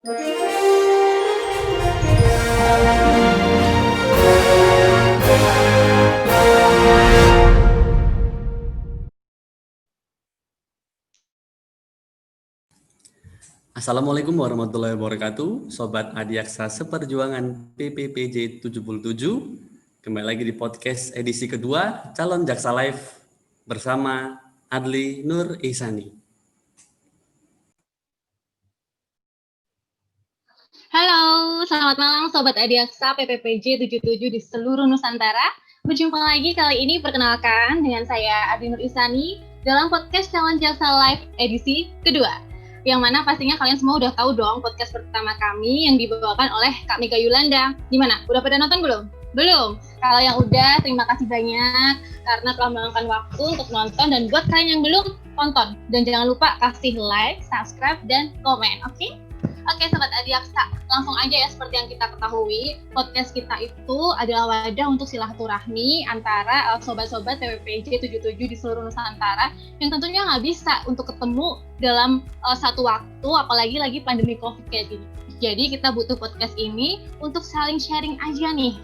Assalamualaikum warahmatullahi wabarakatuh, Sobat Adiaksa Seperjuangan PPPJ 77. Kembali lagi di podcast edisi kedua, Calon Jaksa Live bersama Adli Nur Ihsani. Halo, selamat malam Sobat Adiaksa PPPJ 77 di seluruh Nusantara. Berjumpa lagi kali ini, perkenalkan dengan saya Adli Nur Ihsani dalam podcast Calon Jaksa Live edisi kedua. Yang mana pastinya kalian semua udah tahu dong podcast pertama kami yang dibawakan oleh Kak Mega Yulanda. Gimana? Udah pada nonton belum? Belum? Kalau yang udah, terima kasih banyak karena telah meluangkan waktu untuk nonton. Dan buat kalian yang belum, tonton. Dan jangan lupa kasih like, subscribe, dan komen, oke? Oke Sobat Adiaksa, langsung aja ya, seperti yang kita ketahui, podcast kita itu adalah wadah untuk silaturahmi antara sobat-sobat PPPJ 77 di seluruh Nusantara yang tentunya nggak bisa untuk ketemu dalam satu waktu, apalagi lagi pandemi COVID kayak gini. Jadi kita butuh podcast ini untuk saling sharing aja nih.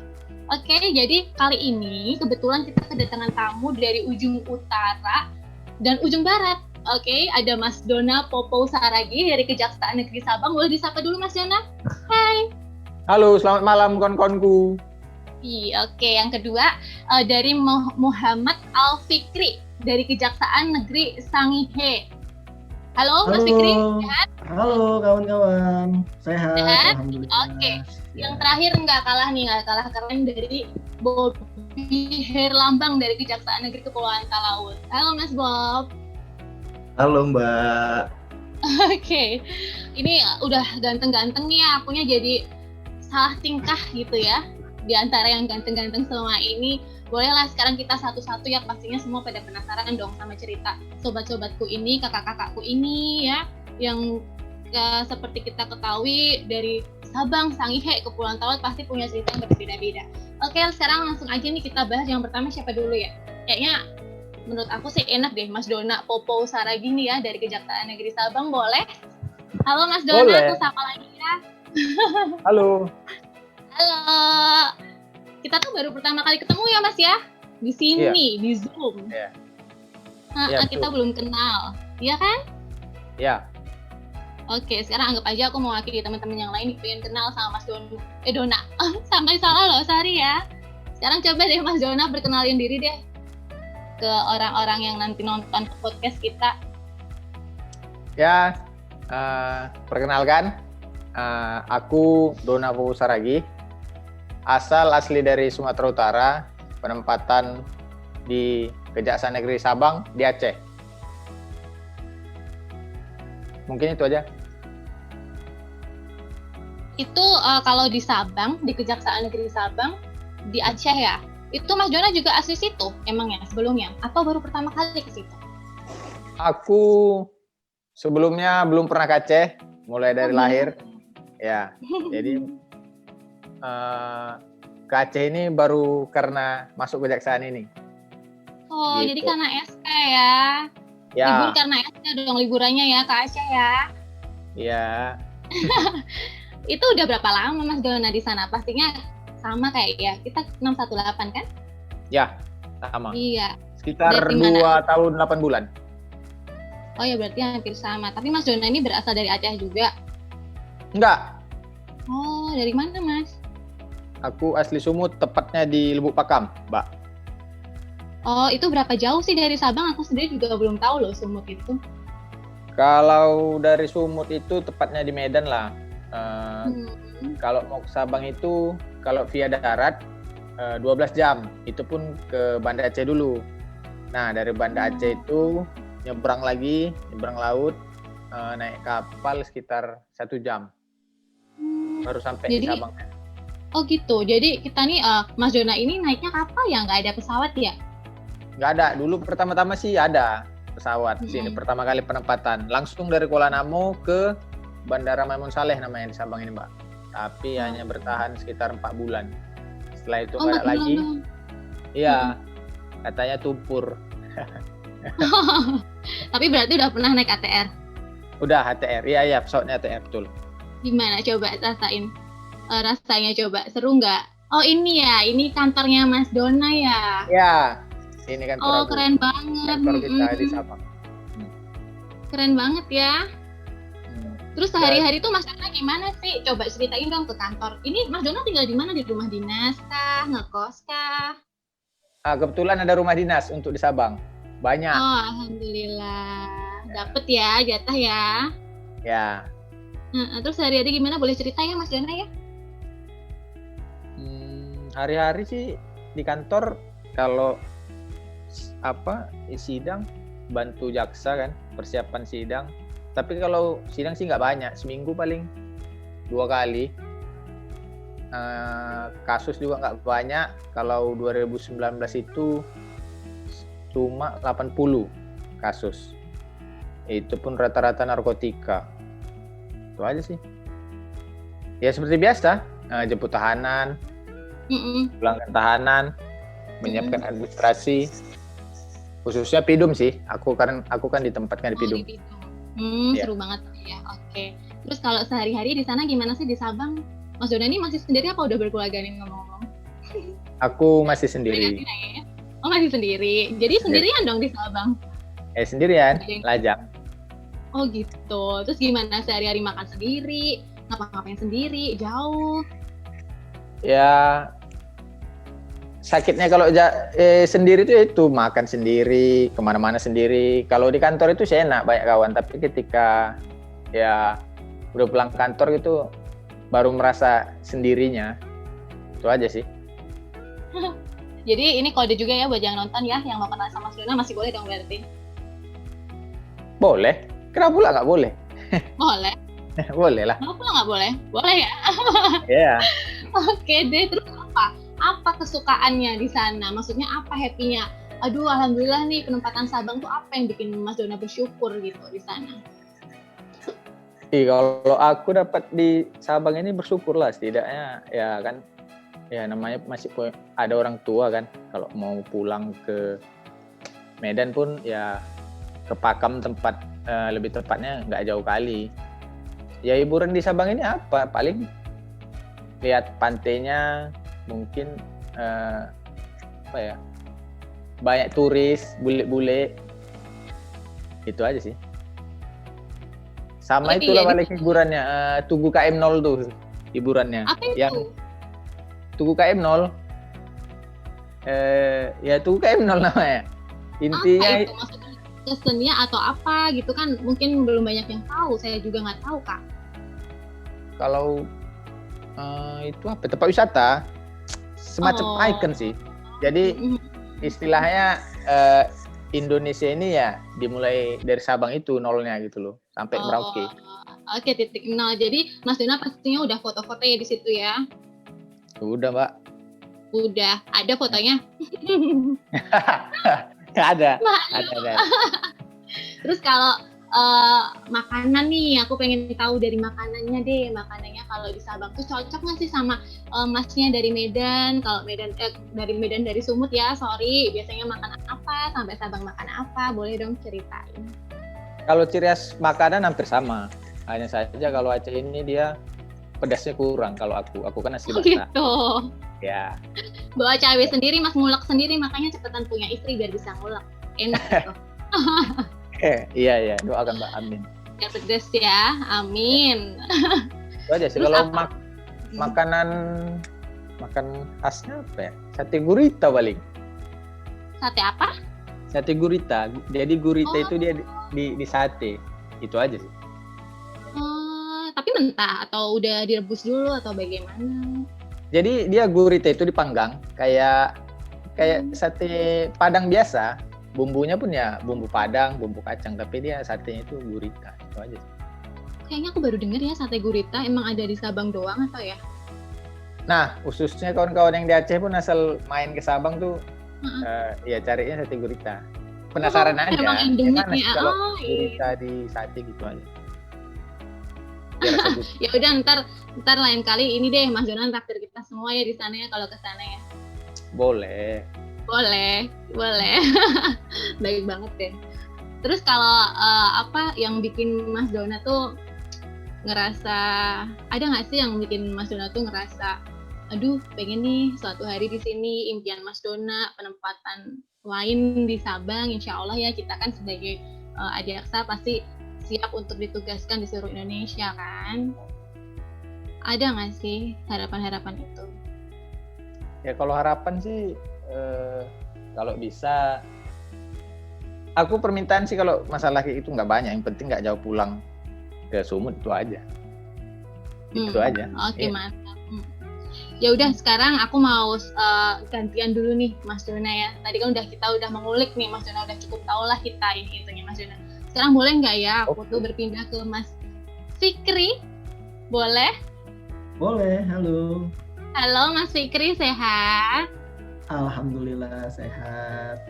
Oke, jadi kali ini kebetulan kita kedatangan tamu dari ujung utara dan ujung barat. Oke, ada Mas Dona Popo Saragi dari Kejaksaan Negeri Sabang. Boleh disapa dulu Mas Dona? Hai. Halo, selamat malam kon-konku. Iya, oke. Yang kedua dari Muhammad Al-Fikri dari Kejaksaan Negeri Sangihe. Halo Mas Fikri, sehat? Halo kawan-kawan, sehat? Alhamdulillah. Oke. Yang terakhir nggak kalah keren dari Bobi Herlambang dari Kejaksaan Negeri Kepulauan Talaut. Halo Mas Bob. Halo Mbak. Oke, ini udah ganteng-ganteng nih ya, akunya jadi salah tingkah gitu ya. Di antara yang ganteng-ganteng selama ini, bolehlah sekarang kita satu-satu ya, pastinya semua pada penasaran dong sama cerita sobat-sobatku ini, kakak-kakakku ini ya, yang seperti kita ketahui dari Sabang, Sangihe, Kepulauan Talaut pasti punya cerita yang berbeda-beda. Oke, sekarang langsung aja nih kita bahas yang pertama siapa dulu ya? Kayaknya menurut aku sih enak deh, Mas Dona Popo Saragi nih ya dari Kejaksaan Negeri Sabang, boleh? Halo Mas Dona, Boleh. aku sapa lagi ya. Halo. Halo. Kita tuh baru pertama kali ketemu ya Mas ya? Di sini, di Zoom. Iya. Kita belum kenal, iya kan? Ya. Oke, sekarang anggap aja aku mewakili teman-teman yang lain pengen kenal sama Mas Dona. Dona. Sampai salah loh, sorry ya. Sekarang coba deh Mas Dona perkenalin diri deh ke orang-orang yang nanti nonton podcast kita. Ya, perkenalkan, aku Dona Popo Saragi, asal asli dari Sumatera Utara, penempatan di Kejaksaan Negeri Sabang di Aceh. Mungkin itu aja. Itu kalau di Sabang, di Kejaksaan Negeri Sabang, di Aceh ya. Itu Mas Dona juga asli situ emangnya sebelumnya? Atau baru pertama kali ke situ? Aku sebelumnya belum pernah ke Aceh, mulai dari lahir. Ya, jadi ke Aceh ini baru karena masuk kejaksaan ini. Oh, Gitu. jadi karena SK ya? Ya, Libur karena SK dong liburannya ya ke Aceh ya? ya. Itu udah berapa lama Mas Dona di sana? Pastinya sama kayak ya, kita 618 kan? Ya, sama. Iya. Sekitar Dari 2 mana? tahun 8 bulan. Oh ya berarti hampir sama. Tapi Mas Dona ini berasal dari Aceh juga? Enggak, Oh, dari mana Mas? aku asli Sumut, tepatnya di Lubuk Pakam, Mbak. Oh, itu berapa jauh sih dari Sabang? Aku sendiri juga belum tahu loh Sumut itu. Kalau dari Sumut itu tepatnya di Medan lah. Kalau mau ke Sabang itu, kalau via darat 12 jam. Itu pun ke Banda Aceh dulu. Nah, dari Banda Aceh itu nyebrang laut, naik kapal sekitar 1 jam. Baru sampai di Jadi, Sabang. oh gitu. Jadi kita nih, Mas Dona ini naiknya kapal ya? Nggak ada pesawat ya? Nggak ada. Dulu pertama-tama sih ada pesawat sini. Pertama kali penempatan. Langsung dari Kuala Namu ke Bandara Maimun Saleh namanya di Sabang ini, Mbak. Tapi hanya bertahan sekitar 4 bulan. Setelah itu nggak ada lagi. Iya, katanya tumpur. Tapi berarti udah pernah naik ATR? Udah ATR, iya pesawatnya ATR betul. Gimana coba rasain? Rasanya coba seru nggak? Oh ini ya, ini kantornya Mas Dona ya? Ya, ini kantor Oh aku. keren banget. Kantor kita di Sabang. Keren banget ya. Terus sehari-hari tuh Mas Dona gimana sih? Coba ceritain dong ke kantor. Ini Mas Dona tinggal di mana? Di rumah dinas kah? Ngekos kah? Kebetulan ada rumah dinas untuk di Sabang. Banyak. Oh alhamdulillah. Dapet ya jatah ya. Ya. Terus sehari-hari gimana? Boleh cerita ya Mas Dona ya? Hari-hari sih di kantor kalau sidang bantu jaksa kan, persiapan sidang. Tapi kalau sidang sih nggak banyak, seminggu paling 2 kali. Kasus juga nggak banyak. Kalau 2019 itu cuma 80 kasus. Itu pun rata-rata narkotika. Itu aja sih. Ya seperti biasa, jemput tahanan, pulangkan tahanan, menyiapkan administrasi. Khususnya Pidum sih. Aku kan ditempatkan di Pidum. Ya. Seru banget ya. Oke. Terus kalau sehari-hari di sana gimana sih di Sabang? Mas Dona ini masih sendiri apa udah berkeluarga nih ngomong-ngomong? Aku masih sendiri. Oh masih sendiri. Jadi sendirian dong di Sabang? Sendirian, lajang. Oh gitu. Terus gimana sehari-hari makan sendiri? Ngapa-ngapain sendiri? Jauh? Ya sakitnya kalau sendiri itu makan sendiri, kemana-mana sendiri. Kalau di kantor itu saya enak banyak kawan, tapi ketika ya udah pulang kantor gitu baru merasa sendirinya. Itu aja sih. Jadi ini kode juga ya buat yang nonton ya, yang mau kenal sama Mas Dona masih boleh dong berarti? Boleh. Kenapa pula nggak boleh? Boleh. Boleh lah. Kenapa pula nggak boleh? Boleh ya? Iya. Oke deh, terus apa kesukaannya di sana? Maksudnya apa happy-nya? Aduh, alhamdulillah nih penempatan Sabang tuh apa yang bikin Mas Dona bersyukur gitu di sana? Kalau aku dapat di Sabang ini bersyukur lah setidaknya ya kan. Ya namanya masih ada orang tua kan. Kalau mau pulang ke Medan pun ya ke Pakam tempat lebih tepatnya nggak jauh kali. Ya hiburan di Sabang ini apa? Paling lihat pantainya, mungkin banyak turis, bule-bule, itu aja sih. Sama itulah balik hiburannya, Tugu KM0 tuh hiburannya. Apa itu? Yang Tugu KM0, ya Tugu KM0 namanya. Intinya apa itu? Maksudnya kesenian atau apa gitu kan? Mungkin belum banyak yang tahu, saya juga nggak tahu Kak. Kalau itu apa? Tempat wisata, semacam ikon sih. Jadi istilahnya Indonesia ini ya dimulai dari Sabang itu nolnya gitu loh sampai Merauke. Oke, titik nol. Jadi Mas Dona pastinya udah foto-foto ya di situ ya? Udah Mbak. Udah. Ada fotonya? Ada. Terus kalau makanan nih, aku pengen tahu dari makanannya deh. Makanannya kalau di Sabang tuh cocok nggak sih sama masnya dari Medan? Kalau dari Sumut ya, sorry. Biasanya makan apa? Sampai Sabang makan apa? Boleh dong ceritain. Kalau ciri khas makanan hampir sama. Hanya saja kalau Aceh ini dia pedasnya kurang. Kalau aku kan asli Batak. Gitu. Ya. Bawa cabai sendiri, Mas ngulek sendiri, makanya cepetan punya istri biar bisa ngulek. Enak gitu. Iya, doakan Mbak, amin. Ya pedes ya, amin. Itu aja sih. Kalau makanan khasnya apa ya? Sate gurita paling. Sate apa? Sate gurita. Jadi gurita itu dia di sate. Itu aja sih. Tapi mentah atau udah direbus dulu atau bagaimana? Jadi dia gurita itu dipanggang kayak sate Padang biasa. Bumbunya pun ya bumbu Padang, bumbu kacang, tapi dia satenya itu gurita. Itu aja sih. Kayaknya aku baru dengar ya sate gurita emang ada di Sabang doang atau ya? Nah, khususnya kawan-kawan yang di Aceh pun asal main ke Sabang tuh ya carinya sate gurita. Penasaran aja. Emang endemik sih ya. kalau gurita di sate gitu aja. Ya udah ntar lain kali ini deh Mas Dona traktir kita semua ya di sana ya kalau ke sana ya. Boleh. Baik banget deh. Terus kalau apa yang bikin Mas Dona tuh ngerasa, ada nggak sih yang bikin Mas Dona tuh ngerasa, aduh pengen nih suatu hari di sini, impian Mas Dona penempatan lain di Sabang, insya Allah ya kita kan sebagai Adiaksa pasti siap untuk ditugaskan di seluruh Indonesia kan? Ada nggak sih harapan-harapan itu? Ya kalau harapan sih kalau bisa, aku permintaan sih kalau masalah kayak itu nggak banyak, yang penting nggak jauh pulang ke Sumut, itu aja. Itu aja. Oke, mantap. Ya udah, sekarang aku mau gantian dulu nih Mas Dona ya. Tadi kan kita udah mengulik nih Mas Dona, udah cukup tahu lah kita ini itunya Mas Dona. Sekarang boleh nggak ya aku tuh berpindah ke Mas Fikri? Boleh? Boleh, halo. Halo Mas Fikri, sehat? Alhamdulillah sehat.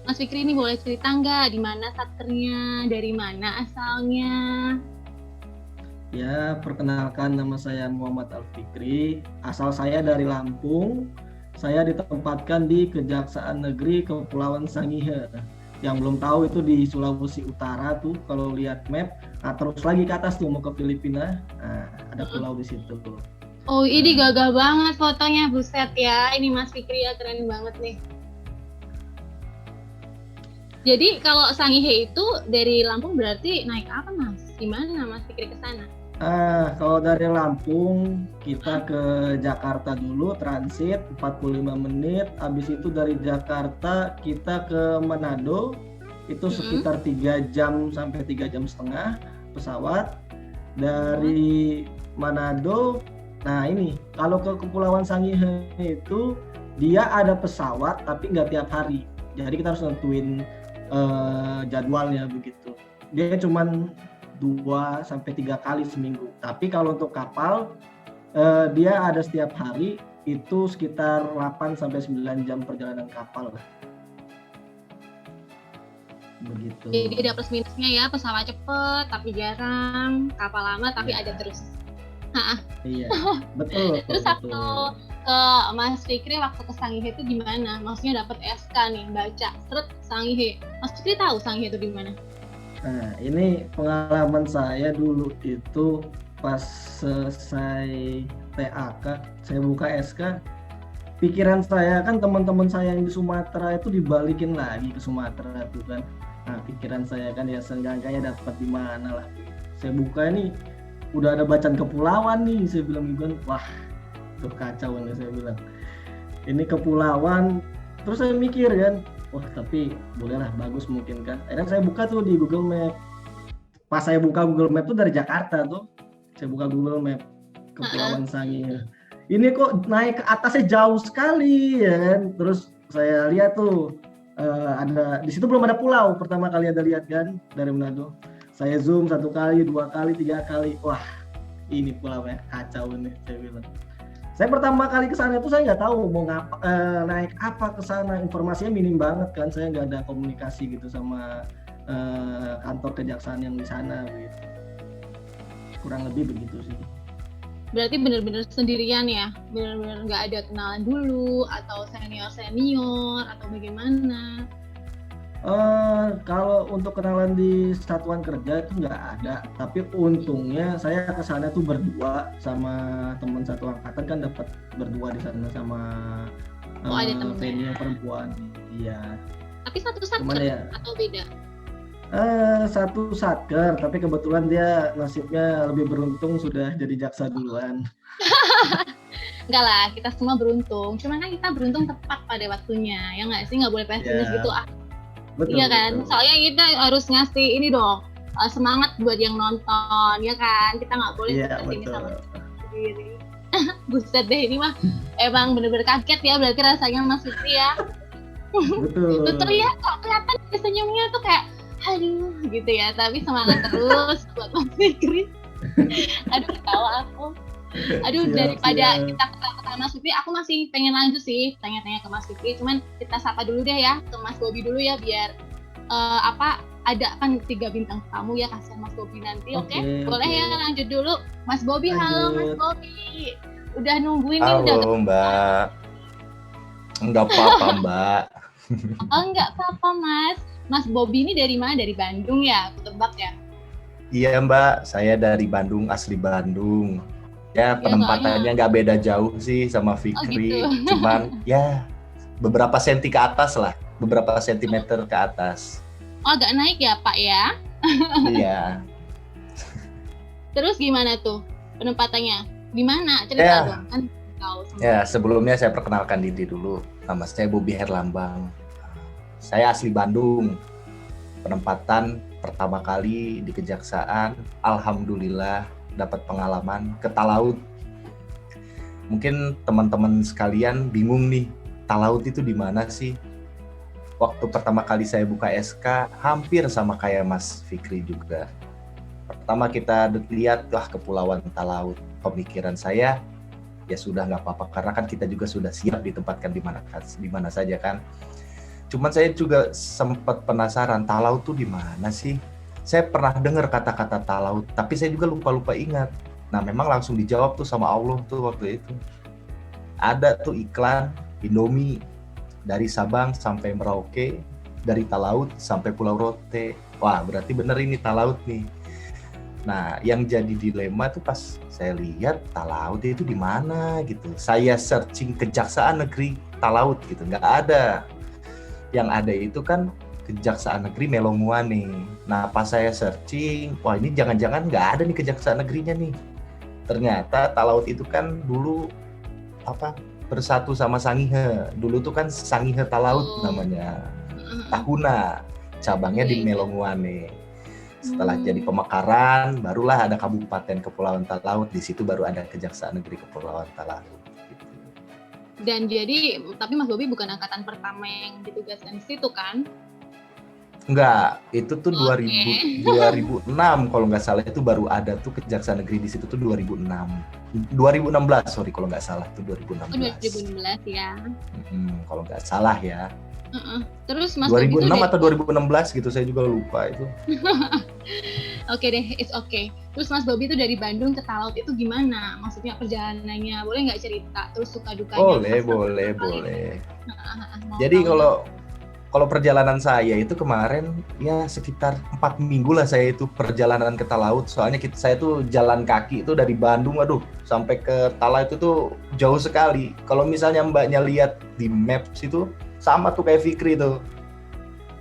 Mas Fikri ini boleh cerita nggak di mana satkernya, dari mana asalnya? Ya, perkenalkan nama saya Muhammad Al-Fikri. Asal saya dari Lampung. Saya ditempatkan di Kejaksaan Negeri Kepulauan Sangihe. Yang belum tahu itu di Sulawesi Utara tuh, kalau lihat map. Nah, terus lagi ke atas tuh mau ke Filipina. Nah, ada pulau di situ. Oh, ini gagah banget fotonya, buset ya. Ini Mas Fikri ya, keren banget nih. Jadi kalau Sangihe itu dari Lampung berarti naik apa Mas? Gimana Mas Fikri ke sana? Kalau dari Lampung kita ke Jakarta dulu, transit 45 menit. Habis itu dari Jakarta kita ke Manado, itu sekitar 3 jam sampai 3 jam setengah pesawat. Dari Manado, nah ini kalau ke Kepulauan Sangihe itu dia ada pesawat tapi nggak tiap hari. Jadi kita harus nentuin jadwalnya begitu. Dia cuman 2 sampai 3 kali seminggu. Tapi kalau untuk kapal dia ada setiap hari, itu sekitar 8 sampai 9 jam perjalanan kapal lah. Begitu. Jadi ada plus minusnya ya, pesawat cepet tapi jarang, kapal lama tapi ada terus. Iya, betul. Terus waktu ke Mas Fikri waktu ke Sangihe itu gimana? Maksudnya dapat SK nih, baca seret Sangihe. Mas Fikri tahu Sangihe itu di mana? Nah, ini pengalaman saya dulu itu pas selesai TAK, saya buka SK. Pikiran saya kan teman-teman saya yang di Sumatera itu dibalikin lagi ke Sumatera tuh kan. Nah, pikiran saya kan ya seenggaknya dapat di mana lah. Saya buka ini udah ada bacaan kepulauan nih, saya bilang wah itu kacau nih, saya bilang ini kepulauan. Terus saya mikir kan, wah tapi bolehlah, bagus mungkin kan. Akhirnya saya buka tuh di Google Map. Pas saya buka Google Map tuh dari Jakarta tuh, saya buka Google Map Kepulauan Sangihe. Ini kok naik ke atasnya jauh sekali ya kan. Terus saya lihat tuh ada di situ belum ada pulau, pertama kali ada lihat kan dari Manado. Saya zoom 1 kali, 2 kali, 3 kali. Wah, ini pulaunya kacau nih, saya bilang. Saya pertama kali ke sana itu saya nggak tahu mau naik apa ke sana. Informasinya minim banget kan. Saya nggak ada komunikasi gitu sama kantor kejaksaan yang di sana gitu. Kurang lebih begitu sih. Berarti benar-benar sendirian ya? Benar-benar nggak ada kenalan dulu atau senior atau bagaimana? Kalau untuk kenalan di satuan kerja itu nggak ada, tapi untungnya saya ke sana tuh berdua sama teman satu angkatan, kan dapat berdua di sana sama senior perempuan. Iya. Tapi satu satker ya? Atau beda? Satu satker, tapi kebetulan dia nasibnya lebih beruntung sudah jadi jaksa duluan. Enggak lah, kita semua beruntung. Cuman kan kita beruntung tepat pada waktunya, ya nggak sih? Nggak boleh pesimis gitu Betul, iya kan, betul. Soalnya kita harus ngasih ini dong, semangat buat yang nonton, ya kan? Kita nggak boleh ini sama sendiri. Buset deh, ini mah emang bener-bener kaget ya, berarti rasanya Mas Fikri ya. Betul. Betul ya, kok kelihatan senyumnya tuh kayak, aduh gitu ya, tapi semangat terus buat Mas Fikri. Aduh, ketawa aku. Aduh, daripada kita ketawa Mas Fikri, aku masih pengen lanjut sih tanya-tanya ke Mas Fikri. Cuman kita sapa dulu deh ya ke Mas Bobi dulu ya, biar ada kan 3 bintang tamu ya, kasihan Mas Bobi nanti. Oke? Boleh ya, lanjut dulu. Mas Bobi, halo Mas Bobi. Udah nungguin nih. Halo Mbak. Enggak apa-apa Mbak. Oh, enggak apa-apa Mas. Mas Bobi ini dari mana? Dari Bandung ya, aku tebak ya? Iya Mbak, saya dari Bandung, asli Bandung. Ya Ya penempatannya soalnya, nggak beda jauh sih sama oh gitu. Fikri, cuman ya beberapa senti ke atas lah, beberapa sentimeter ke atas. Oh, agak naik ya Pak ya. Iya. Terus gimana tuh penempatannya? Di mana? Cerita Ya, dong. Kan tahu ya semua. sebelumnya saya perkenalkan diri dulu. Nama saya Bobi Herlambang. Saya asli Bandung. Penempatan pertama kali di Kejaksaan, alhamdulillah dapat pengalaman ke Talaut. Mungkin teman-teman sekalian bingung nih, Talaut itu di mana sih? Waktu pertama kali saya buka SK, hampir sama kayak Mas Fikri juga. Pertama kita lihat, wah Kepulauan Talaut. Pemikiran saya, ya sudah nggak apa-apa, karena kan kita juga sudah siap ditempatkan di mana saja kan. Cuman saya juga sempat penasaran, Talaut tuh di mana sih? Saya pernah dengar kata-kata Talaut, tapi saya juga lupa-lupa ingat. Nah, memang langsung dijawab tuh sama Allah tuh waktu itu. Ada tuh iklan Indomie dari Sabang sampai Merauke, dari Talaut sampai Pulau Rote. Wah, berarti bener ini Talaut nih. Nah, yang jadi dilema tuh pas saya lihat Talaut itu di mana gitu. Saya searching Kejaksaan Negeri Talaut gitu, nggak ada. Yang ada itu kan Kejaksaan Negeri Melonguane. Nah, pas saya searching, wah ini jangan-jangan nggak ada nih Kejaksaan Negerinya nih. Ternyata Talaut itu kan dulu apa bersatu sama Sangihe. Dulu tuh kan Sangihe Talaut Oh. namanya. Tahuna, cabangnya Iya, di iya. Melonguane. Setelah jadi pemekaran, barulah ada Kabupaten Kepulauan Talaut. Di situ baru ada Kejaksaan Negeri Kepulauan Talaut. Gitu. Dan jadi, tapi Mas Bobi bukan angkatan pertama yang ditugaskan di situ kan? Enggak, itu tuh Oke. 2006 kalau nggak salah itu baru ada tuh Kejaksaan Negeri di situ tuh 2006. 2016 sorry kalau nggak salah tuh Oh, 2016. 2016 ya. Kalau nggak salah ya. Terus Mas Bobi 2006 tuh atau 2016 gitu saya juga lupa itu. Oke deh, it's okay. Terus Mas Bobi tuh dari Bandung ke Talaut itu gimana? Maksudnya perjalanannya, boleh nggak cerita? Terus suka dukanya Boleh, pas boleh, pertama kali? boleh. Mau Jadi tahu nih. kalau perjalanan saya itu kemarin ya sekitar 4 minggu lah saya itu perjalanan ke Talaut. Soalnya saya tuh jalan kaki itu dari Bandung, aduh, sampai ke Talaut itu tuh jauh sekali. Kalau misalnya mbaknya lihat di maps itu sama tuh kayak Fikri tuh.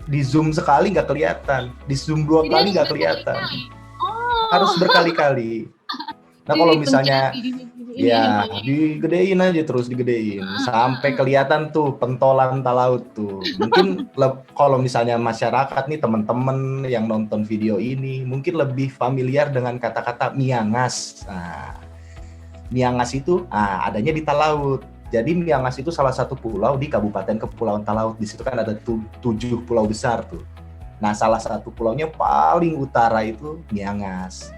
Di zoom sekali nggak kelihatan, di zoom 2 Jadi kali harus nggak kelihatan. berkali-kali. Oh, Harus berkali-kali. Nah kalau misalnya ini ya ya, handphonenya. digedein aja terus digedein sampai kelihatan tuh pentolan Talaut tuh. Mungkin kalau misalnya masyarakat nih teman-teman yang nonton video ini mungkin lebih familiar dengan kata-kata Miangas. Nah, Miangas itu adanya di Talaut. Jadi Miangas itu salah satu pulau di Kabupaten Kepulauan Talaut. Di situ kan ada 7 pulau besar tuh. Nah, salah satu pulaunya paling utara itu Miangas.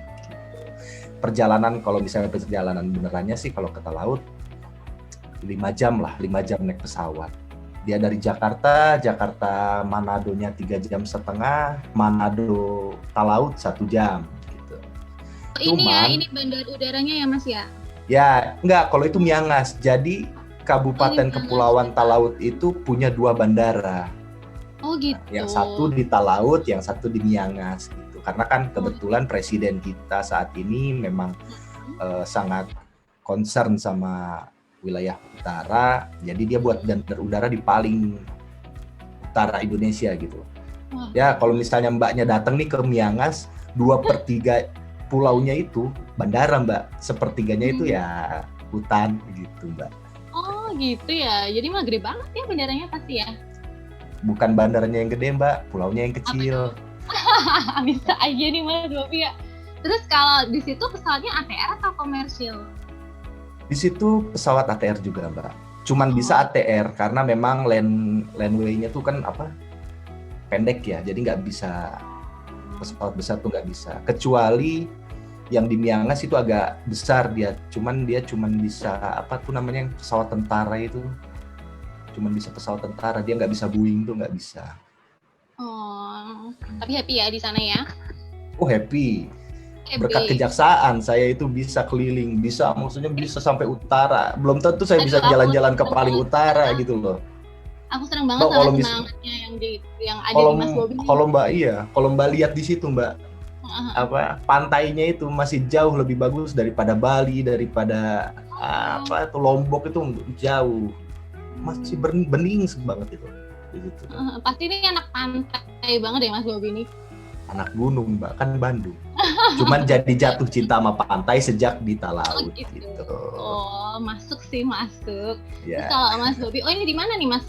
Perjalanan kalau misalnya perjalanan benerannya sih kalau ke Talaut 5 jam lah, 5 jam naik pesawat. Dia dari Jakarta Manadonya 3,5 jam, Manado Talaut 1 jam gitu. Ini ya, ini bandar udaranya ya Mas ya? Ya, enggak, kalau itu Miangas. Jadi Kabupaten Kepulauan Talaut itu punya 2 bandara. Oh gitu. Yang satu di Talaut, yang satu di Miangas gitu. Karena kan kebetulan presiden kita saat ini memang sangat concern sama wilayah utara, jadi dia buat bandar udara di paling utara Indonesia gitu. Ya kalau misalnya mbaknya datang nih ke Miangas, 2/3 pulaunya itu bandara mbak, sepertiganya itu ya hutan gitu mbak. Oh gitu ya, jadi mah gede banget ya bandaranya pasti ya? Bukan bandaranya yang gede mbak, pulaunya yang kecil. Bisa aja nih Mas Bobi ya. Terus kalau di situ pesawatnya ATR atau komersil? Di situ pesawat ATR juga mbak. Cuman bisa ATR karena memang landway-nya tuh kan pendek ya, jadi nggak bisa pesawat besar tuh nggak bisa. Kecuali yang di Miangas itu agak besar dia, cuman bisa pesawat tentara itu, cuman bisa pesawat tentara, dia nggak bisa Boeing tuh nggak bisa. Oh, tapi happy ya di sana ya? Oh happy. Berkat kejaksaan saya itu bisa keliling, maksudnya bisa sampai utara. Belum tentu saya bisa jalan-jalan ke paling utara gitu loh. Aku senang banget sama semangatnya yang ada di Mas Bobi. Kalau mbak lihat di situ mbak, pantainya itu masih jauh lebih bagus daripada Bali, daripada Lombok itu jauh. Masih bening banget itu. Gitu. Pasti ini anak pantai banget ya Mas Bobi ini. Anak gunung, Mbak, kan Bandung. Cuman jadi jatuh cinta sama pantai sejak di Talaut gitu. Oh, masuk sih, masuk. Ya. Terus kalau Mas Bobi, ini di mana nih Mas?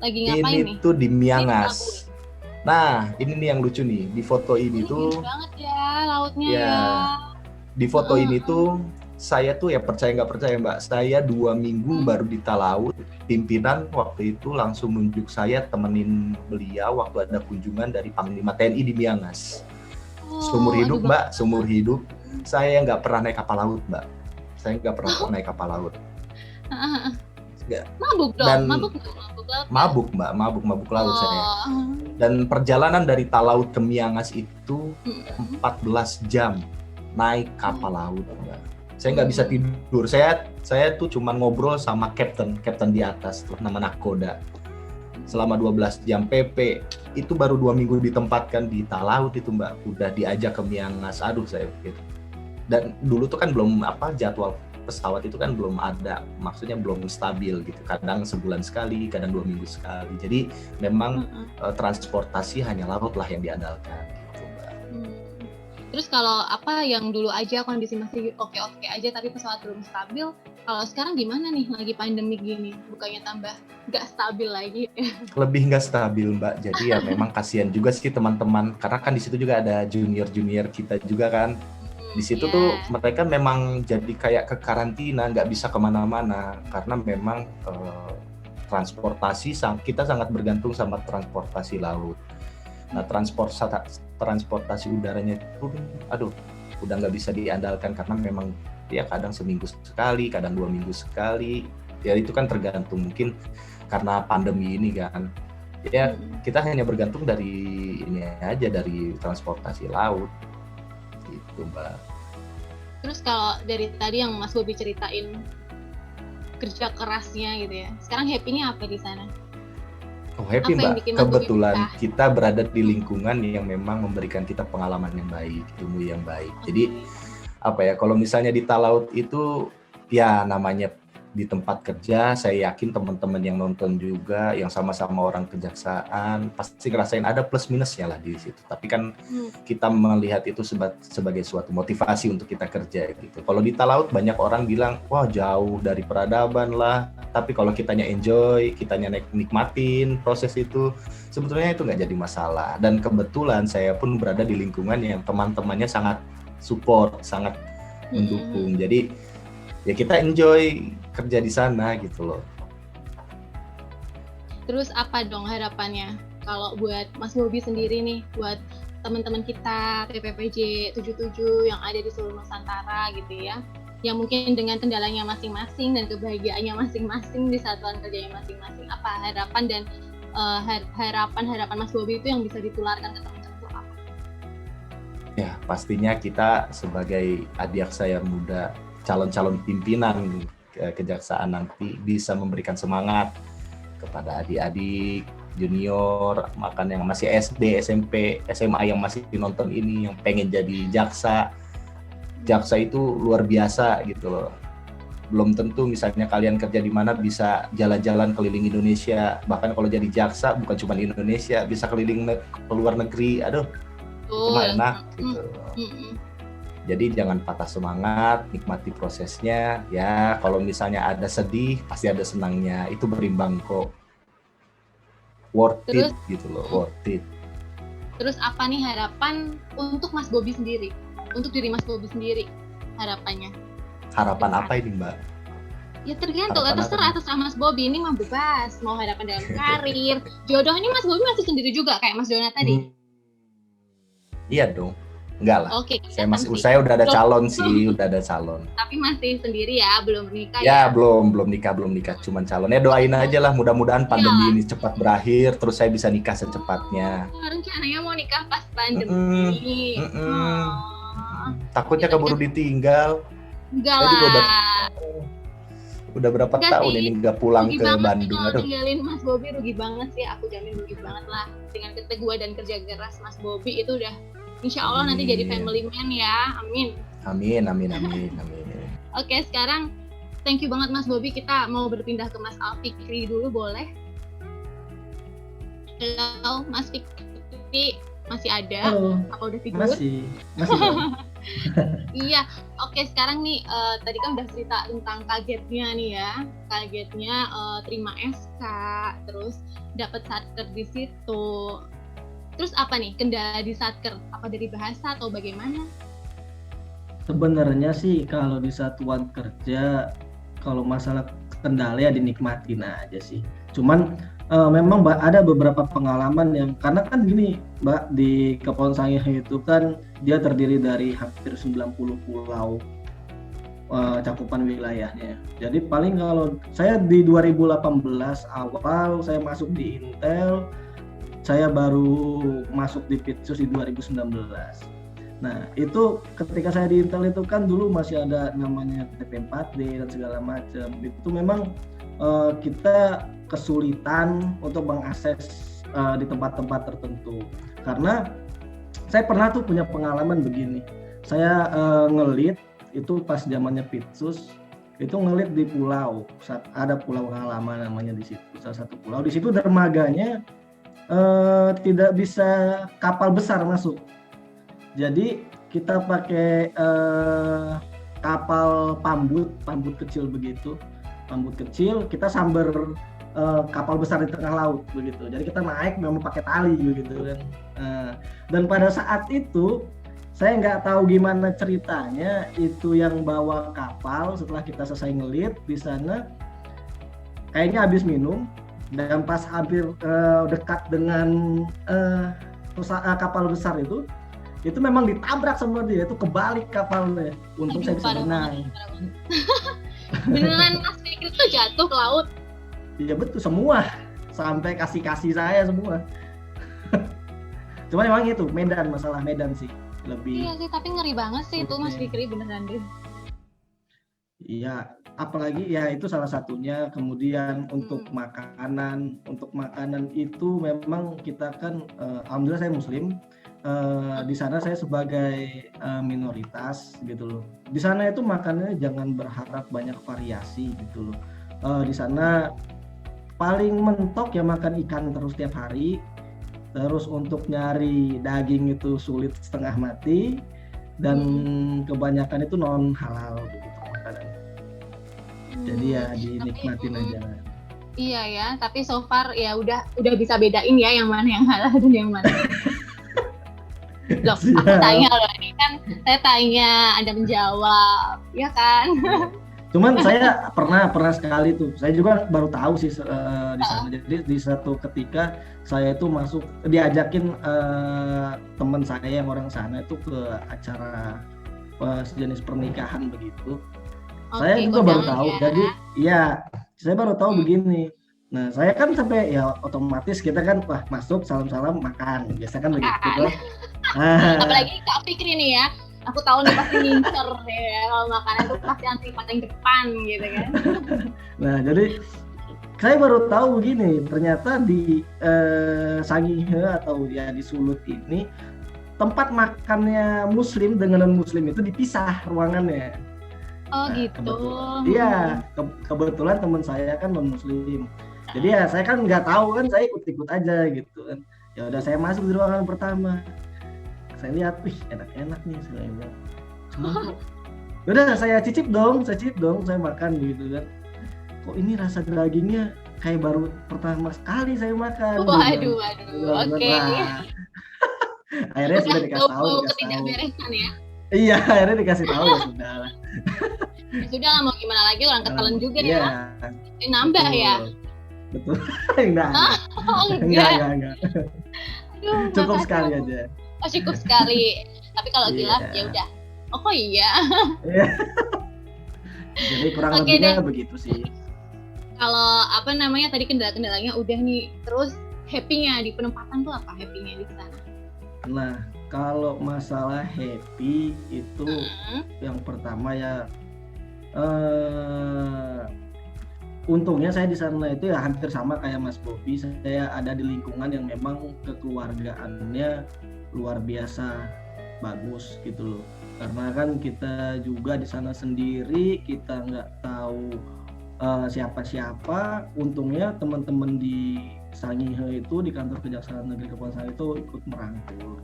Lagi ngapain nih? Ini tuh di Miangas. Nah, ini nih yang lucu nih. Di foto ini tuh indah banget ya lautnya ya. ya. Di foto ini tuh saya tuh ya percaya nggak percaya Mbak, saya 2 minggu baru di Talaut. Pimpinan waktu itu langsung nunjuk saya temenin beliau waktu ada kunjungan dari Panglima TNI di Miangas. Seumur hidup Mbak, seumur hidup saya nggak pernah naik kapal laut Mbak. Saya nggak pernah naik kapal laut. Mabuk dong, Dan mabuk laut. Mabuk Mbak, mabuk laut saya. Dan perjalanan dari Talaut ke Miangas itu 14 jam naik kapal laut Mbak. Saya nggak bisa tidur. Saya tuh cuma ngobrol sama kapten di atas tuh, nama nakoda. Selama 12 jam PP. Itu baru 2 minggu ditempatkan di Talaut itu Mbak. Udah diajak ke Miangas. Aduh saya pikir. Dan dulu tuh kan belum jadwal pesawat itu kan belum ada, maksudnya belum stabil gitu. Kadang sebulan sekali, kadang 2 minggu sekali. Jadi memang transportasi hanya laut lah yang diandalkan gitu Mbak. Terus kalau yang dulu aja kondisi masih oke-oke aja tapi pesawat belum stabil, kalau sekarang gimana nih lagi pandemi gini? Bukannya tambah nggak stabil lagi? Lebih nggak stabil Mbak. Jadi ya memang kasihan juga sih teman-teman, karena kan di situ juga ada junior kita juga kan. Di situ tuh mereka memang jadi kayak ke karantina, nggak bisa kemana-mana karena memang transportasi kita sangat bergantung sama transportasi laut. Nah transportasi udaranya itu udah nggak bisa diandalkan karena memang ya kadang seminggu sekali, kadang 2 minggu sekali. Ya itu kan tergantung, mungkin karena pandemi ini kan. Ya kita hanya bergantung dari ini aja, dari transportasi laut. Gitu Mbak. Terus kalau dari tadi yang Mas Bobi ceritain kerja kerasnya gitu ya, sekarang happy-nya apa di sana? Oh happy Mbak, kebetulan kita berada di lingkungan yang memang memberikan kita pengalaman yang baik, ilmu yang baik. Jadi kalau misalnya di Talaut itu ya namanya di tempat kerja, saya yakin teman-teman yang nonton juga yang sama-sama orang kejaksaan pasti ngerasain ada plus minusnya lah di situ. Tapi kan kita melihat itu sebagai suatu motivasi untuk kita kerja gitu. Kalau di Talaut banyak orang bilang, wah jauh dari peradaban lah. Tapi kalau kitanya enjoy, kitanya nikmatin proses itu, sebetulnya itu nggak jadi masalah. Dan kebetulan saya pun berada di lingkungan yang teman-temannya sangat support, sangat mendukung. Jadi ya kita enjoy kerja di sana gitu loh. Terus apa dong harapannya kalau buat Mas Bobi sendiri nih, buat teman-teman kita PPPJ 77 yang ada di seluruh Nusantara gitu ya, yang mungkin dengan kendalanya masing-masing dan kebahagiaannya masing-masing di satuan kerjanya masing-masing, apa harapan dan harapan Mas Bobi itu yang bisa ditularkan ke teman-teman itu apa? Ya pastinya kita sebagai adiaksa yang muda, calon-calon pimpinan kejaksaan nanti bisa memberikan semangat kepada adik-adik junior, makan yang masih SD, SMP, SMA yang masih nonton ini, yang pengen jadi jaksa. Jaksa itu luar biasa gitu loh. Belum tentu misalnya kalian kerja di mana bisa jalan-jalan keliling Indonesia. Bahkan kalau jadi jaksa bukan cuma di Indonesia, bisa keliling ke luar negeri. Aduh, itu mah enak gitu. Jadi jangan patah semangat, nikmati prosesnya. Ya, kalau misalnya ada sedih, pasti ada senangnya. Itu berimbang kok. Worth it gitu loh, worth it. Terus apa nih harapan untuk Mas Bobi sendiri? Untuk diri Mas Bobi sendiri, harapannya? Harapan apa ini Mbak? Ya tergantung, terserah Mas Bobi. Ini mah bebas, mau harapan dalam karir. Jodoh ini Mas Bobi masih sendiri juga, kayak Mas Dona tadi? Iya dong. Enggak lah. Oke, saya udah ada calon sih, udah ada calon. Tapi masih sendiri ya, belum menikah ya? Belum nikah, cuman calon. Ya doain aja lah, mudah-mudahan pandemi ini cepat berakhir, terus saya bisa nikah secepatnya. Rencananya mau nikah pas pandemi. Takutnya keburu ditinggal. Enggak lah. Udah berapa tahun ini nggak pulang ke Bandung. Kalau tinggalin Mas Bobi rugi banget sih, aku jamin rugi banget lah. Dengan keteguhan dan kerja keras Mas Bobi itu udah Insya Allah nanti jadi Amin. family man ya, amin. Amin. Oke, sekarang thank you banget Mas Bobby. Kita mau berpindah ke Mas Alfikri dulu, boleh? Halo, Mas Fikri, masih ada? Halo, Apa udah tidur? masih dong. Iya, oke sekarang nih tadi kan udah cerita tentang kagetnya nih ya, kagetnya terima SK, terus dapat satker di situ. Terus apa nih kendala di satker? Apa dari bahasa atau bagaimana? Sebenarnya sih kalau di satuan kerja, kalau masalah kendala ya dinikmatin aja sih. Cuman memang ada beberapa pengalaman yang, karena kan gini Mbak, di Kepulauan Sangihe itu kan dia terdiri dari hampir 90 pulau cakupan wilayahnya. Jadi paling kalau saya di 2018 awal saya masuk di Intel, saya baru masuk di Pitsus di 2019. Nah itu ketika saya di Intel itu kan dulu masih ada namanya TP4D dan segala macam. Itu memang kita kesulitan untuk mengakses di tempat-tempat tertentu, karena saya pernah tuh punya pengalaman begini. Saya ngelit itu pas zamannya Pitsus, itu ngelit di pulau, ada pulau Halama namanya di situ, salah satu pulau. Di situ dermaganya tidak bisa kapal besar masuk, jadi kita pakai kapal pambut kecil begitu. Pambut kecil, kita sambar kapal besar di tengah laut begitu. Jadi kita naik memang pakai tali begitu kan. Dan pada saat itu saya nggak tahu gimana ceritanya, itu yang bawa kapal setelah kita selesai ngelit di sana kayaknya habis minum, dan pas hampir dekat dengan kapal besar itu memang ditabrak sama dia, itu kebalik kapalnya. Untung saya bisa berenang. Beneran Mas Fikri tuh jatuh ke laut? Iya betul, semua sampai kasih saya semua. Cuma memang itu Medan, masalah Medan sih lebih. Iya sih, tapi ngeri banget sih itu Mas Fikri, beneran deh. Iya, apalagi ya itu salah satunya. Kemudian untuk makanan itu memang kita kan alhamdulillah saya Muslim. Di sana saya sebagai minoritas gitu loh. Di sana itu makanannya jangan berharap banyak variasi gitu loh. Di sana paling mentok ya makan ikan terus tiap hari. Terus untuk nyari daging itu sulit setengah mati, dan kebanyakan itu non halal begitu makanan. Jadi ya dinikmatin aja. Iya ya, tapi so far ya udah bisa bedain ya yang mana yang halal dan yang mana. Loh, aku tanya loh, ini kan saya tanya, Anda menjawab, ya kan? Cuman saya pernah sekali tuh, saya juga baru tahu sih di sana. Jadi di satu ketika saya itu masuk, diajakin teman saya yang orang sana itu ke acara sejenis pernikahan begitu. Saya juga baru tahu, ya. Jadi ya saya baru tahu begini. Nah saya kan sampai ya otomatis kita kan wah masuk salam-salam makan, biasa kan begitu kan. Apalagi Kak Fikri nih ya, aku tahu nih pasti ngincer ya, kalau makanan tuh pasti antri paling depan gitu kan. Nah jadi saya baru tahu begini, ternyata di Sangihe atau ya di Sulut ini tempat makannya Muslim dengan non-Muslim itu dipisah ruangannya. Oh gitu. Iya, kebetulan teman saya kan non-Muslim. Jadi ya saya kan nggak tahu kan, saya ikut-ikut aja gitu kan. Ya udah saya masuk di ruangan pertama. Saya lihat, wih enak-enak nih, saya bilang. Cuma kok, udah saya cicip dong, saya makan gitu kan. Kok ini rasa dagingnya kayak baru pertama sekali saya makan. Waduh, oke. Akhirnya sudah dikasih tahu. Ketidakberesan ya. Iya, akhirnya dikasih tahu ya sudah lah. Ya sudah lah, mau gimana lagi, orang ketelan juga ya. Ini nambah betul. Ya. Betul. Enggak. Aduh, cukup sekali aja. Oh, cukup sekali. Tapi kalau gila ya udah. Oh iya. Jadi kurang lebihnya begitu sih. Kalau apa namanya tadi kendala-kendalanya udah nih, terus happy-nya di penempatan tuh apa happy-nya di sana? Nah, kalau masalah happy itu yang pertama ya untungnya saya di sana itu ya hampir sama kayak Mas Bobby, saya ada di lingkungan yang memang kekeluargaannya luar biasa. bagus gitu loh. Karena kan kita juga di sana sendiri, kita nggak tahu siapa-siapa. Untungnya teman-teman di Sangihe itu, di kantor Kejaksaan Negeri Kepulauan Sangihe itu ikut merangkul.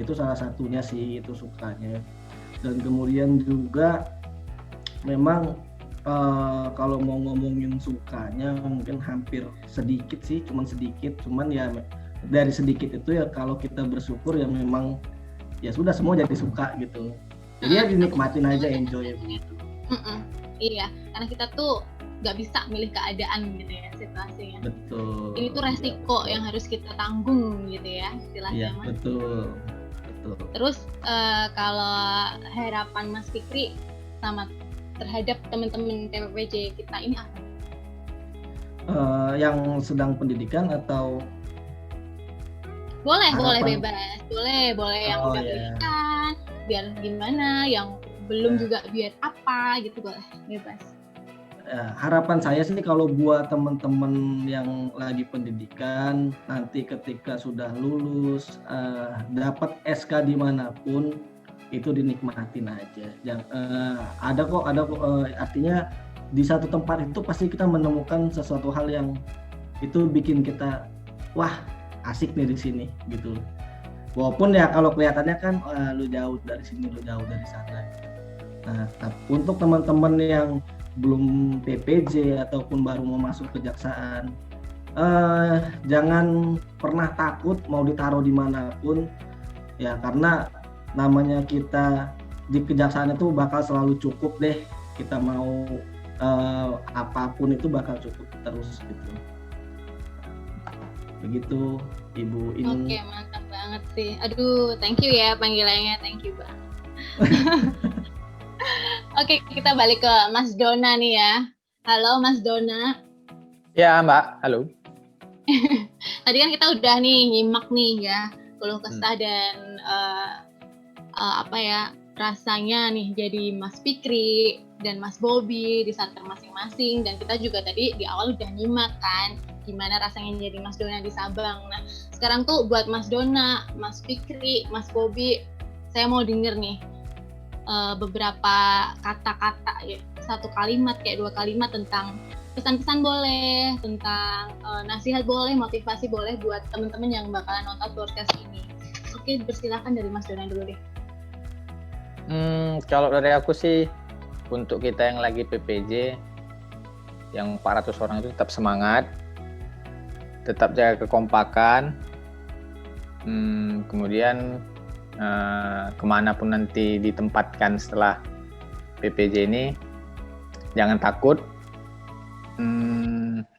Itu salah satunya sih, itu sukanya. Dan kemudian juga memang kalau mau ngomongin sukanya mungkin hampir sedikit sih, cuman ya dari sedikit itu ya kalau kita bersyukur ya memang ya sudah semua jadi suka gitu. Jadi ya dinikmatin aja, enjoy gitu. Iya, karena kita tuh nggak bisa milih keadaan gitu ya, situasinya. Betul. Ini tuh resiko yang harus kita tanggung gitu ya, istilahnya. Iya, betul. Terus kalau harapan Mas Fikri sama terhadap teman-teman PPPJ kita ini apa? Yang sedang pendidikan atau boleh harapan? Bebas, boleh yang udah pendidikan, biar gimana, yang belum juga biar apa gitu, boleh bebas. Harapan saya sih kalau buat teman-teman yang lagi pendidikan, nanti ketika sudah lulus dapat SK dimanapun itu dinikmatin aja. Ada kok artinya di satu tempat itu pasti kita menemukan sesuatu hal yang itu bikin kita wah asik nih di sini gitu. Walaupun ya kalau kelihatannya kan lu jauh dari sini, lu jauh dari sana. Nah, untuk teman-teman yang belum PPJ ataupun baru mau masuk kejaksaan, jangan pernah takut mau ditaruh dimanapun ya, karena namanya kita di kejaksaan itu bakal selalu cukup deh. Kita mau apapun itu bakal cukup terus gitu. Begitu Ibu ini. Oke, mantap banget sih. Aduh, thank you ya panggilannya, thank you Bang. Oke, kita balik ke Mas Dona nih ya. Halo Mas Dona. Ya Mbak, halo. Tadi kan kita udah nih nyimak nih ya keluh kesah dan rasanya nih jadi Mas Fikri dan Mas Bobby di Satker masing-masing, dan kita juga tadi di awal udah nyimak kan gimana rasanya jadi Mas Dona di Sabang. Nah sekarang tuh buat Mas Dona, Mas Fikri, Mas Bobby, saya mau denger nih beberapa kata-kata ya, satu kalimat kayak 2 kalimat tentang pesan-pesan boleh, tentang nasihat boleh, motivasi boleh buat teman-teman yang bakalan nonton podcast ini. Oke, persilakan dari Mas Dona dulu deh. Kalau dari aku sih, untuk kita yang lagi PPJ, yang 400 orang itu tetap semangat, tetap jaga kekompakan, kemudian kemanapun nanti ditempatkan setelah PPJ ini, jangan takut,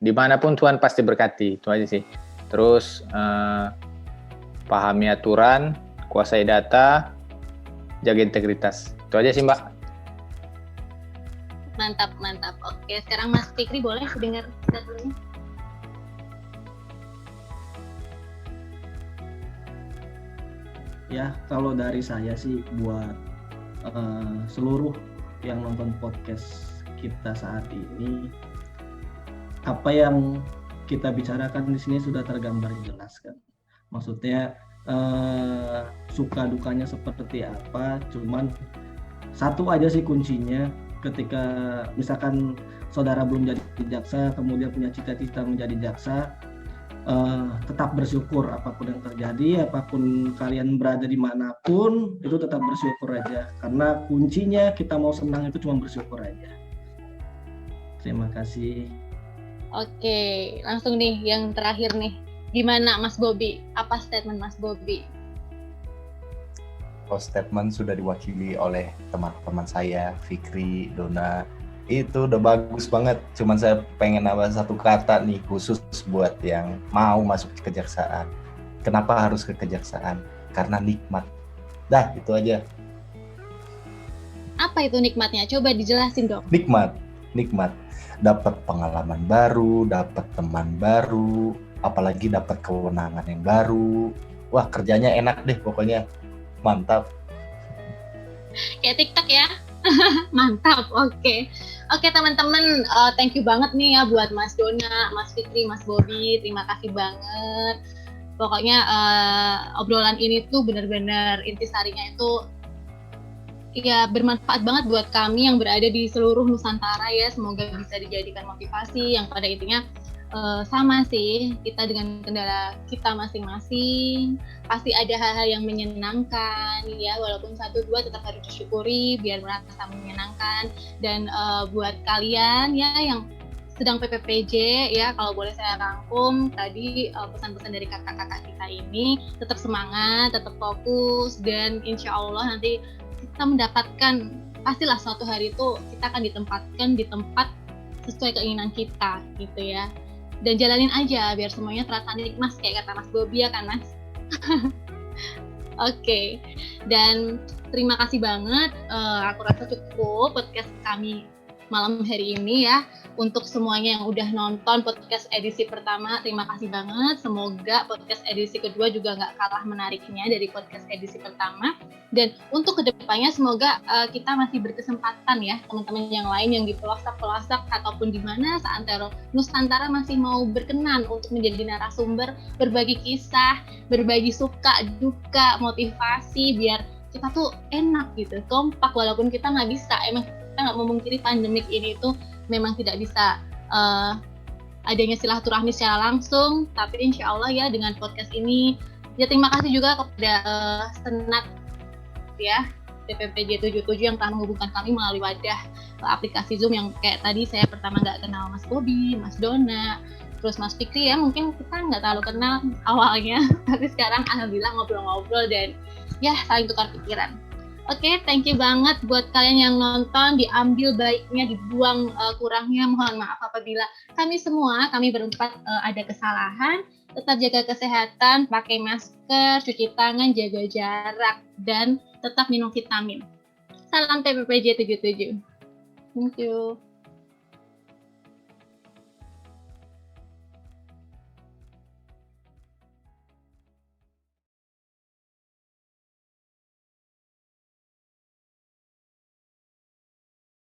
dimanapun Tuhan pasti berkati, itu aja sih. Terus pahami aturan, kuasai data, jaga integritas. Itu aja sih Mbak. Mantap. Oke, sekarang Mas Fikri boleh dengar statementnya? Ya, kalau dari saya sih buat seluruh yang nonton podcast kita saat ini, apa yang kita bicarakan di sini sudah tergambar jelas kan. Maksudnya suka dukanya seperti apa, cuman satu aja sih kuncinya, ketika misalkan saudara belum jadi jaksa kemudian punya cita-cita menjadi jaksa, tetap bersyukur apapun yang terjadi, apapun kalian berada dimanapun, itu tetap bersyukur aja, karena kuncinya kita mau senang itu cuma bersyukur aja. Terima kasih. Oke, langsung nih yang terakhir nih. Gimana Mas Bobby? Apa statement Mas Bobby? Statement sudah diwakili oleh teman-teman saya, Fikri, Dona. Itu udah bagus banget. Cuman saya pengen nambah satu kata nih khusus buat yang mau masuk ke kejaksaan. Kenapa harus ke kejaksaan? Karena nikmat. Dah, itu aja. Apa itu nikmatnya? Coba dijelasin dong. Nikmat. Dapat pengalaman baru, dapat teman baru, apalagi dapat kewenangan yang baru. Wah, kerjanya enak deh pokoknya. Mantap. Kayak TikTok ya. Mantap. Oke teman-teman, thank you banget nih ya buat Mas Dona, Mas Fikri, Mas Bobby. Terima kasih banget. Pokoknya obrolan ini tuh benar-benar intisarinya itu ya bermanfaat banget buat kami yang berada di seluruh Nusantara ya. Semoga bisa dijadikan motivasi yang pada intinya sama sih, kita dengan kendala kita masing-masing pasti ada hal-hal yang menyenangkan ya, walaupun 1-2 tetap harus disyukuri biar merasa menyenangkan. Dan buat kalian ya yang sedang PPPJ ya, kalau boleh saya rangkum tadi pesan-pesan dari kakak-kakak kita ini, tetap semangat, tetap fokus, dan insya Allah nanti kita mendapatkan, pastilah suatu hari itu kita akan ditempatkan di tempat sesuai keinginan kita gitu ya. Dan jalanin aja biar semuanya terasa nikmat kayak kata Mas Bobi ya kan Mas. Oke. Dan terima kasih banget, aku rasa cukup podcast kami malam hari ini ya. Untuk semuanya yang udah nonton podcast edisi pertama, terima kasih banget. Semoga podcast edisi kedua juga nggak kalah menariknya dari podcast edisi pertama. Dan untuk kedepannya semoga kita masih berkesempatan ya, teman-teman yang lain yang di pelosok-pelosok ataupun di mana seantero Nusantara masih mau berkenan untuk menjadi narasumber, berbagi kisah, berbagi suka, duka, motivasi, biar kita tuh enak gitu, kompak walaupun kita nggak bisa. Emang kita nggak memungkiri pandemik ini tuh memang tidak bisa adanya silaturahmi secara langsung, tapi insya Allah ya dengan podcast ini ya terima kasih juga kepada Senat ya PPPJ 77 yang telah menghubungkan kami melalui wadah aplikasi Zoom yang kayak tadi saya pertama nggak kenal Mas Bobi, Mas Dona, terus Mas Fikri ya mungkin kita nggak terlalu kenal awalnya, tapi sekarang alhamdulillah ngobrol-ngobrol dan ya saling tukar pikiran. Oke, thank you banget buat kalian yang nonton, diambil baiknya, dibuang kurangnya. Mohon maaf apabila kami berempat ada kesalahan. Tetap jaga kesehatan, pakai masker, cuci tangan, jaga jarak, dan tetap minum vitamin. Salam PPPJ 77. Thank you.